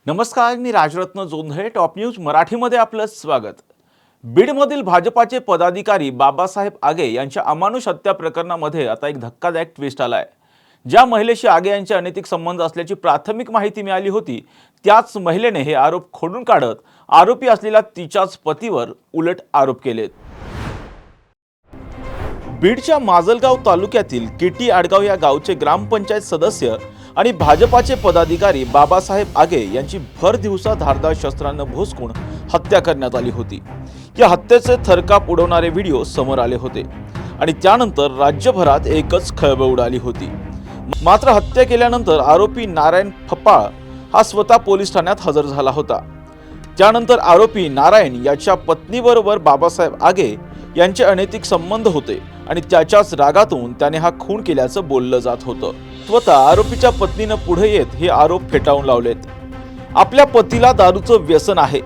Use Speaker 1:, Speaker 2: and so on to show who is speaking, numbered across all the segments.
Speaker 1: नमस्कार, मी Rajratna Jondhale. Top news मराठीमध्ये आपलं स्वागत. बीडमधील भाजपाचे पदाधिकारी बाबासाहेब आगे यांच्या अमानुष हत्या प्रकरणामध्ये आता एक धक्कादायक ट्विस्ट आला आहे. ज्या महिलेशी आगे यांचे अनैतिक संबंध असल्याची प्राथमिक माहिती मिळाली होती, त्याच महिलेने हे आरोप खोडून काढत आरोपी असलेल्या तिच्याच पतीवर उलट आरोप केलेत. बीडच्या माजलगाव तालुक्यातील किटी आडगाव या गावचे ग्रामपंचायत सदस्य आणि भाजपाचे पदाधिकारी बाबासाहेब आगे यांची भर दिवसा धारदार शस्त्रांना भोसकून हत्या करण्यात आली होती. या हत्येचे थरकाप उडवणारे व्हिडिओ समोर आले होते आणि त्यानंतर राज्यभरात एकच खळबळ उडाली होती. मात्र हत्या केल्यानंतर आरोपी नारायण फपाळ हा स्वतः पोलीस ठाण्यात हजर झाला होता. त्यानंतर आरोपी नारायण याच्या पत्नीबरोबर बाबासाहेब आगे यांचे अनैतिक संबंध होते आणि त्याच्याच रागातून त्याने हा खून केल्याचं बोललं जात होतं. स्वतः आरोपीच्या पत्नीनं पुढे येत हे आरोप फेटाळून लावलेत. आपल्या पतीला दारूचं व्यसन आहे,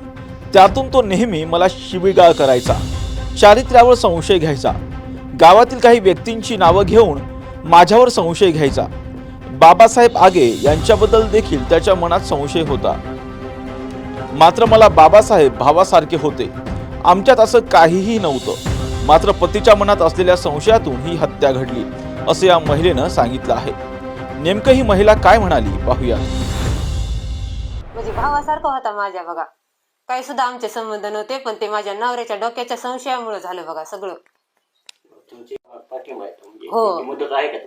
Speaker 1: त्यातून तो नेहमी मला शिवीगाळ करायचा, चारित्र्यावर संशय घ्यायचा, गावातील काही व्यक्तींची नावं घेऊन माझ्यावर संशय घ्यायचा. बाबासाहेब आगे यांच्याबद्दल देखील त्याच्या मनात संशय होता. मात्र मला बाबासाहेब भावासारखे होते, आमच्यात असं काहीही नव्हतं. मात्र पतीच्या मनात असलेल्या संशयातून ही हत्या घडली, असं या महिलेनं सांगितलं आहे. नेमकं ही महिला काय म्हणाली पाहूया.
Speaker 2: म्हणजे भावासारखा होता माझ्या, बघा काही सुद्धा आमचे संबंध नव्हते, पण ते माझ्या नवऱ्याच्या डोक्याच्या संशयामुळे झालं बघा सगळं.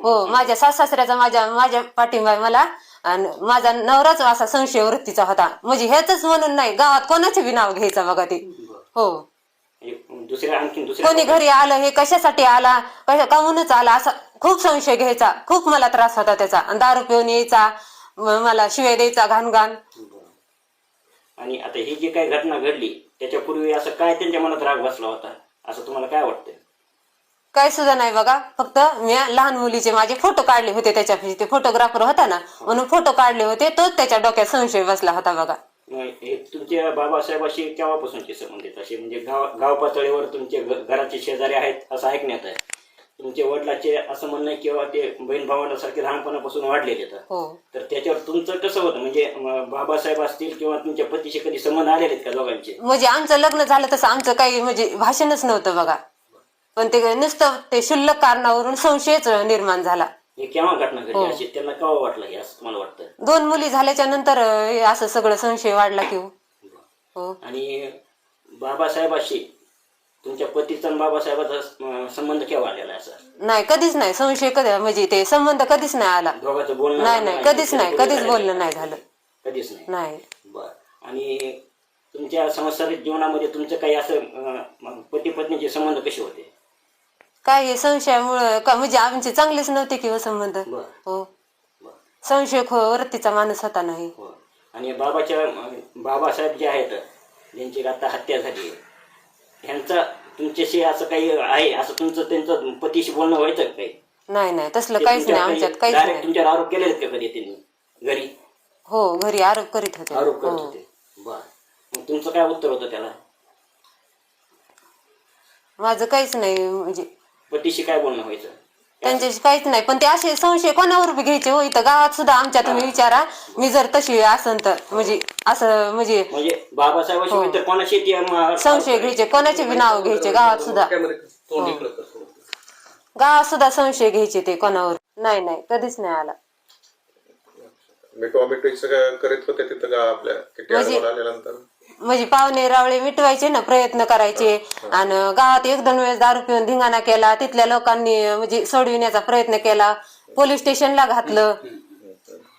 Speaker 2: हो, माझ्या सासऱ्याचा माझ्या पाठिंबा माझ्या आणि माझा नवराच असा संशय वृत्तीचा होता. म्हणजे हेच म्हणून नाही, गावात कोणाचे बी नाव घ्यायचं बघा ते. हो, कोणी घरी आलं हे कशासाठी आला, काहूनच आला असा खूप संशय घ्यायचा. खूप मला त्रास होता त्याचा. आणि दारू पिऊन यायचा, मला शिवाय द्यायचा घाण घाण.
Speaker 3: आणि आता ही जी काही घटना घडली त्याच्यापूर्वी असं काय त्यांच्या मनात राग बसला होता असं तुम्हाला काय वाटतं?
Speaker 2: काय सुद्धा नाही बघा, फक्त मी लहान मुलीचे माझे फोटो काढले होते त्याच्यापाशी. ते फोटोग्राफर होता ना, म्हणून फोटो काढले होते, तोच त्याच्या डोक्यात संशय बसला होता बघा.
Speaker 3: हे तुमच्या बाबासाहेबाशी केव्हापासूनचे संबंधित असे म्हणजे गाव पातळीवर तुमचे घराचे शेजारी आहेत असं ऐकण्यात आहे. तुमच्या वडिलाचे असं म्हणणं आहे किंवा ते बहीण भावांसारखे लहानपणापासून वाढलेले तर त्याच्यावर तुमचं कसं होतं? म्हणजे बाबासाहेब असतील किंवा तुमच्या पतीशी कधी संबंध आलेले आहेत का दोघांचे?
Speaker 2: म्हणजे आमचं लग्न झालं तसं आमचं काही म्हणजे भाषणच नव्हतं बघा, पण ते नुसतं ते क्षुल्लक कारणावरून संशयच निर्माण झाला.
Speaker 3: हे केव्हा घटना घडली अशी त्यांना केव्हा वाटलं हे असं तुम्हाला वाटतं?
Speaker 2: 2 मुली झाल्याच्या नंतर असं सगळं संशय वाढला की हो.
Speaker 3: आणि बाबासाहेबाशी तुमच्या पतीचा आणि बाबासाहेबाचा संबंध केव्हा आलेला असं?
Speaker 2: नाही, कधीच नाही. संशय कधी म्हणजे ते संबंध कधीच नाही आला.
Speaker 3: दोघांचं बोलणं
Speaker 2: नाही, कधीच नाही, कधीच बोलणं नाही झालं.
Speaker 3: कधीच
Speaker 2: नाही.
Speaker 3: बर. आणि तुमच्या सांसारिक जीवनामध्ये तुमचं काही असं पती पत्नीचे संबंध कसे होते?
Speaker 2: काय हे संशयामुळं का म्हणजे आमचे चांगलेच नव्हते किंवा संबंध. हो, संशय वृत्तीचा माणूस होता. नाही.
Speaker 3: आणि बाबासाहेब जे आहेत ज्यांची आता हत्या झाली, ह्यांचा तुमच्याशी असं काही आहे असं तुमचं त्यांचं पतीशी बोलणं व्हायचं काही?
Speaker 2: नाही, तसलं काहीच नाही आमच्यात. काहीच नाही.
Speaker 3: तुमच्यावर आरोप केलेले का कधी त्यांनी घरी?
Speaker 2: हो, घरी आरोप करीत होते.
Speaker 3: बर. मग तुमचं काय उत्तर होतं त्याला?
Speaker 2: माझं काहीच नाही. म्हणजे
Speaker 3: पतीशी काय बोलणं व्हायचं?
Speaker 2: त्यांच्याशी काहीच नाही, पण ते असे संशय कोणावर बी घ्यायचे हो. इथं गावात सुद्धा आमच्या तुम्ही विचारा, मी जर तशी असन तर म्हणजे असं म्हणजे
Speaker 3: बाबासाहेबाशी कोणाशी
Speaker 2: संशय घ्यायचे, कोणाचे बी नाव घ्यायचे गावात सुद्धा. गावात सुद्धा संशय घ्यायचे ते कोणावर. नाही, कधीच नाही आला.
Speaker 4: करीत होते तिथं आपल्या
Speaker 2: म्हणजे पाहुणे रावळे मिटवायचे ना, प्रयत्न करायचे. आणि गावात 1-2 वेळेस दारू पिऊन धिंगाणा केला, तिथल्या लोकांनी म्हणजे सोडविण्याचा प्रयत्न केला, पोलीस स्टेशनला घातलं,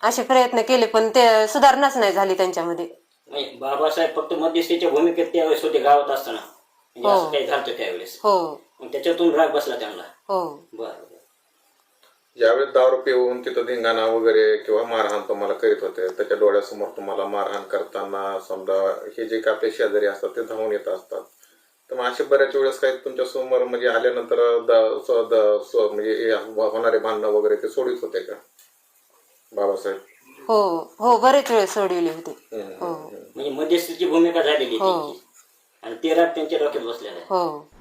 Speaker 2: असे प्रयत्न केले, पण ते सुधारणाच नाही झाली त्यांच्यामध्ये.
Speaker 3: बाबासाहेब फक्त मध्यस्थीच्या भूमिकेत त्यावेळेस होते गावात असताना, असं काही झालं त्यावेळेस.
Speaker 2: हो,
Speaker 3: त्याच्यातून राग बसला त्यांना.
Speaker 2: हो.
Speaker 3: बरं.
Speaker 4: ज्यावेळेस दारू पिऊन तिथं धिंगाणा वगैरे किंवा मारहाण तुम्हाला करीत होते, त्याच्या डोळ्यासमोर तुम्हाला मारहाण करताना समजा हे जे काही आपले शेजारी असतात ते धावून येत असतात, तर मग असे बऱ्याच वेळेस काही तुमच्या समोर म्हणजे आल्यानंतर म्हणजे होणारे भांडणं वगैरे ते सोडित होते का बाबासाहेब?
Speaker 2: हो, बरेच वेळेस सोडविले होते.
Speaker 3: म्हणजे मध्यस्थीची भूमिका झालेली आणि ते राग त्यांच्या डोक्यात बसलेला आहे.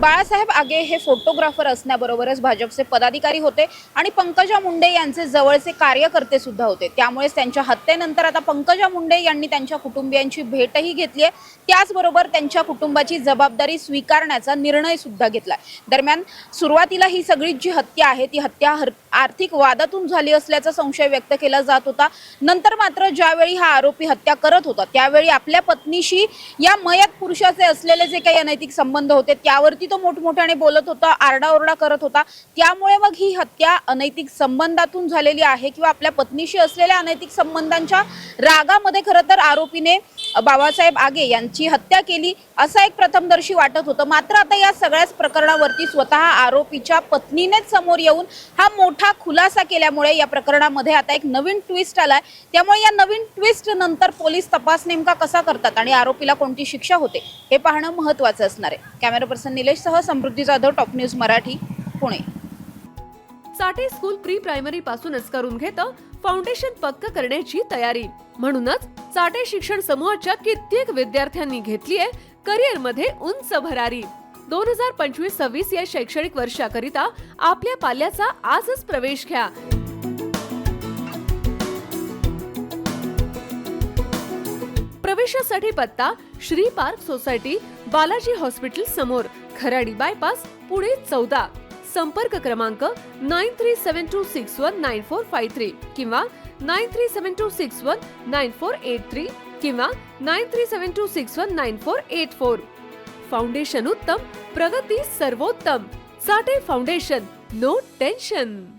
Speaker 5: बाळासाहेब आगे हे फोटोग्राफर असण्याबरोबरच भाजपचे पदाधिकारी होते आणि पंकजा मुंडे यांचे जवळचे कार्यकर्ते सुद्धा होते. त्यामुळेच त्यांच्या हत्येनंतर आता पंकजा मुंडे यांनी त्यांच्या कुटुंबियांची भेटही घेतली आहे. त्याचबरोबर त्यांच्या कुटुंबाची जबाबदारी स्वीकारण्याचा निर्णय सुद्धा घेतला. दरम्यान सुरुवातीला ही सगळी जी हत्या आहे ती हत्या आर्थिक वादातून झाली असल्याचा संशय व्यक्त केला जात होता. नंतर मात्र ज्यावेळी हा आरोपी हत्या करत होता त्यावेळी आपल्या पत्नीशी या मयत पुरुषाचे असलेले जे काही अनैतिक संबंध होते त्यावरती तो मोठमोठ्याने बोलत होता, आरडाओरडा करत होता. त्यामुळे मग ही हत्या अनैतिक संबंधातून झालेली आहे किंवा आपल्या पत्नीशी असलेल्या अनैतिक संबंधांच्या रागामध्ये खरं तर आरोपीने बाबासाहेब आगे यांची हत्या केली असं एक प्रथमदर्शी वाटत होतं. मात्र आता या सगळ्याच प्रकरणावरती स्वतः आरोपीच्या पत्नीनेच समोर येऊन हा मोठा खुलासा केल्यामुळे या प्रकरणामध्ये आता एक नवीन ट्विस्ट आलाय. त्यामुळे या नवीन ट्विस्ट नंतर पोलीस तपास नेमका कसा करतात आणि आरोपीला कोणती शिक्षा होते हे पाहणं महत्त्वाचं असणार आहे. कॅमेरा पर्सन निलेशसह समृद्धी जाधव, टॉप न्यूज मराठी, पुणे.
Speaker 6: साठे स्कूल प्री प्रायमरी पासूनच करून घेतं फाउंडेशन पक्क करण्याची तयारी. म्हणूनच साठे शिक्षण समूहाच्या कित्येक विद्यार्थ्यांनी घेतली आहे करिअर मध्ये उंच भरारी. 2025-26 या शैक्षणिक वर्षाकरिता आपल्या पाल्याचा आजच प्रवेश घ्या. प्रवेशासाठी पत्ता Shri park society, Balaji hospital समोर, खराडी बायपास, पुणे 14. संपर्क क्रमांक 9372619453 किंवा 9372619483 किंवा 9372619484. फाउंडेशन उत्तम, प्रगती सर्वोत्तम. साठे फाउंडेशन, नो टेन्शन.